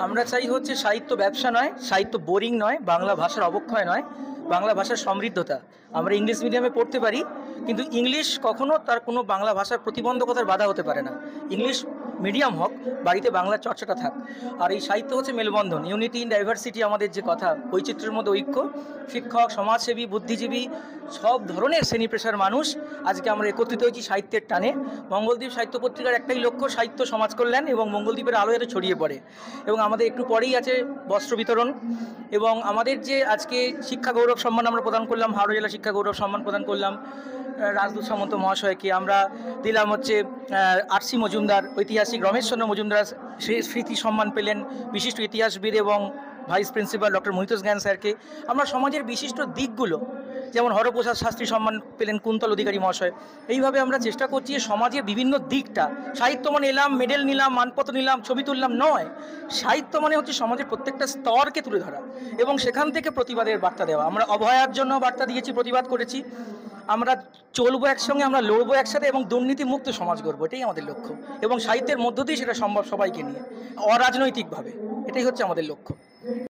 আমরা চাই হচ্ছে সাহিত্য ব্যবসা নয়, সাহিত্য বোরিং নয়, বাংলা ভাষার অবক্ষয় নয়, বাংলা ভাষার সমৃদ্ধতা। আমরা ইংলিশ মিডিয়ামে পড়তে পারি, কিন্তু ইংলিশ কখনো তার কোনো বাংলা ভাষার প্রতিবন্ধকতার বাধা হতে পারে না। ইংলিশ মিডিয়াম হোক, বাড়িতে বাংলার চর্চাটা থাক। আর এই সাহিত্য হচ্ছে মেলবন্ধন, ইউনিটি ইন ডাইভার্সিটি আমাদের যে কথা, বৈচিত্র্যের মধ্যে ঐক্য। শিক্ষক, সমাজসেবী, বুদ্ধিজীবী, সব ধরনের শ্রেণী পেশার মানুষ আজকে আমরা একত্রিত হয়েছি সাহিত্যের টানে। মঙ্গলদ্বীপ সাহিত্য পত্রিকার একটাই লক্ষ্য, সাহিত্য সমাজ কল্যাণ, এবং মঙ্গলদ্বীপের আলো যাতে ছড়িয়ে পড়ে। এবং আমাদের একটু পরেই আছে বস্ত্র বিতরণ, এবং আমাদের যে আজকে শিক্ষা গৌরব সম্মান আমরা প্রদান করলাম, হাওড়া জেলা শিক্ষা গৌরব সম্মান প্রদান করলাম রাজদূত সামন্ত মহাশয়কে। আমরা দিলাম হচ্ছে আরসি মজুমদার, ঐতিহাসিক রমেশচন্দ্র মজুমদার স্মৃতি সম্মান পেলেন বিশিষ্ট ইতিহাসবিদ এবং ভাইস প্রিন্সিপাল ডক্টর মহিতোষ জ্ঞান স্যারকে। আমরা সমাজের বিশিষ্ট দিকগুলো, যেমন হরপ্রসাদ শাস্ত্রী সম্মান পেলেন কুন্তল অধিকারী মহাশয়। এইভাবে আমরা চেষ্টা করছি যে সমাজের বিভিন্ন দিকটা, সাহিত্য মানে এলাম, মেডেল নিলাম, মানপত্র নিলাম, ছবি তুললাম নয়। সাহিত্য মানে হচ্ছে সমাজের প্রত্যেকটা স্তরকে তুলে ধরা এবং সেখান থেকে প্রতিবাদের বার্তা দেওয়া। আমরা অভয়ার জন্য বার্তা দিয়েছি, প্রতিবাদ করেছি। আমরা চলবো একসঙ্গে, আমরা লড়বো একসাথে এবং দুর্নীতিমুক্ত সমাজ গড়বো, এটাই আমাদের লক্ষ্য। এবং সাহিত্যের মধ্য দিয়ে সেটা সম্ভব সবাইকে নিয়ে, অরাজনৈতিকভাবে। এটাই হচ্ছে আমাদের লক্ষ্য।